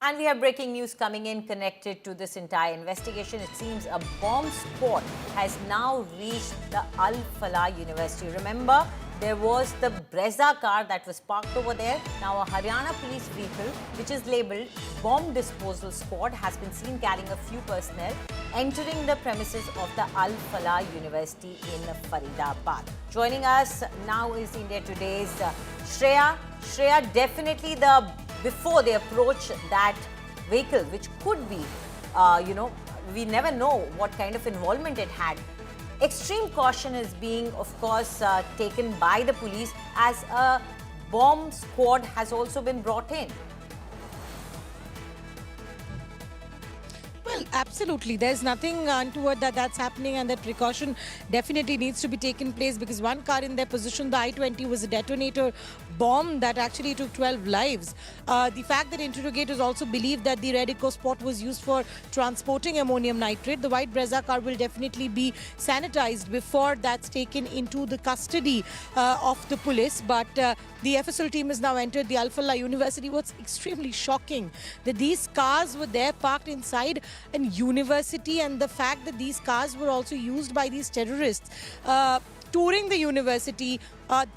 And we have breaking news coming in connected to this entire investigation. It seems a bomb squad has now reached the Al Falah University. Remember, there was the Brezza car that was parked over there. Now, a Haryana police vehicle, which is labelled Bomb Disposal Squad, has been seen carrying a few personnel entering the premises of the Al Falah University in Faridabad. Joining us now is India Today's Shreya. Shreya, definitely before they approach that vehicle, which could be, we never know what kind of involvement it had. Extreme caution is being, of course, taken by the police as a bomb squad has also been brought in. Well, absolutely. There's nothing untoward that's happening, and that precaution definitely needs to be taken place because one car in their position, the I-20, was a detonator bomb that actually took 12 lives. The fact that interrogators also believe that the Red Eco Sport was used for transporting ammonium nitrate, the white Brezza car will definitely be sanitized before that's taken into the custody of the police. But the FSL team has now entered the Al Falah University. What's extremely shocking that these cars were there parked inside an university, and the fact that these cars were also used by these terrorists touring the university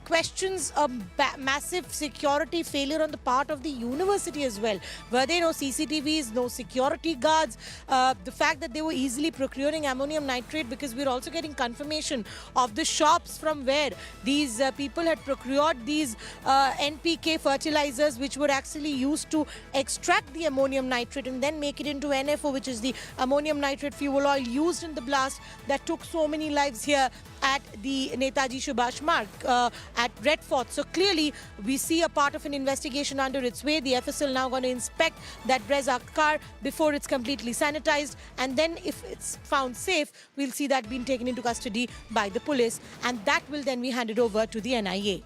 questions a massive security failure on the part of the university as well. Were there no CCTVs, no security guards? The fact that they were easily procuring ammonium nitrate, because we're also getting confirmation of the shops from where these people had procured these NPK fertilizers, which were actually used to extract the ammonium nitrate and then make it into NFO, which is the ammonium nitrate fuel oil used in the blast that took so many lives here at the Netaji Subhash Marg at Red Fort. So clearly we see a part of an investigation under its way. The FSL now going to inspect that Brezza car before it's completely sanitized, and then if it's found safe, we'll see that being taken into custody by the police, and that will then be handed over to the NIA.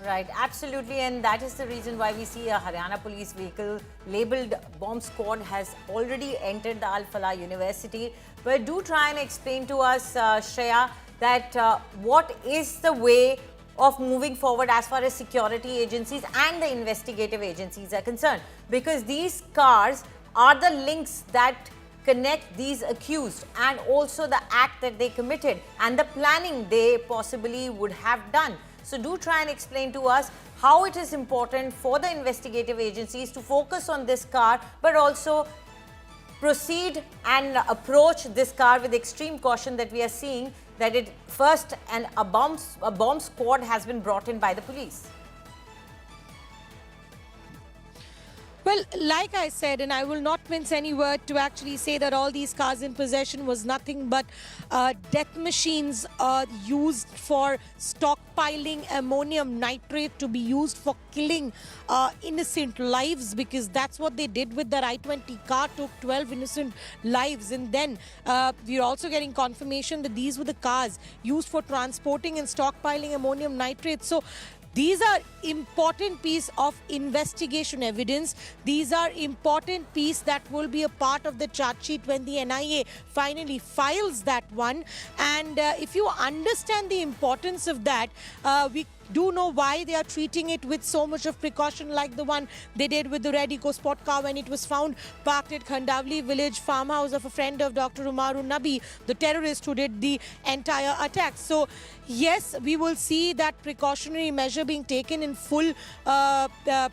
Right, absolutely, and that is the reason why we see a Haryana police vehicle labelled Bomb Squad has already entered the Al Falah University. But do try and explain to us, Shreya, that what is the way of moving forward as far as security agencies and the investigative agencies are concerned, because these cars are the links that connect these accused and also the act that they committed and the planning they possibly would have done. So do try and explain to us how it is important for the investigative agencies to focus on this car, but also proceed and approach this car with extreme caution that we are seeing that it first and a bomb squad has been brought in by the police. Well, like I said, and I will not mince any word to actually say that all these cars in possession was nothing but death machines used for stockpiling ammonium nitrate to be used for killing innocent lives, because that's what they did with their I-20 car, took 12 innocent lives. And then we're also getting confirmation that these were the cars used for transporting and stockpiling ammonium nitrate. So these are important piece of investigation evidence. These are important piece that will be a part of the charge sheet when the NIA finally files that one. And if you understand the importance of that, we do know why they are treating it with so much of precaution, like the one they did with the Red Eco Sport car when it was found parked at Khandavli village farmhouse of a friend of Dr. Umaru Nabi, the terrorist who did the entire attack. So yes, we will see that precautionary measure being taken in full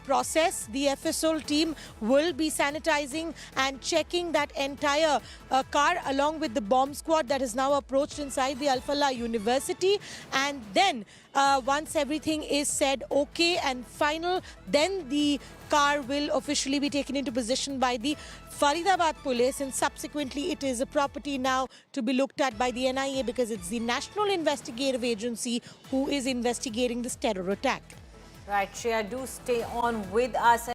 process. The FSL team will be sanitizing and checking that entire car along with the bomb squad that is now approached inside the Al Falah University. And then once everything is said okay and final, then the car will officially be taken into possession by the Faridabad police, and subsequently it is a property now to be looked at by the NIA, because it's the National Investigative Agency who is investigating this terror attack. Right, Shreya, do stay on with us.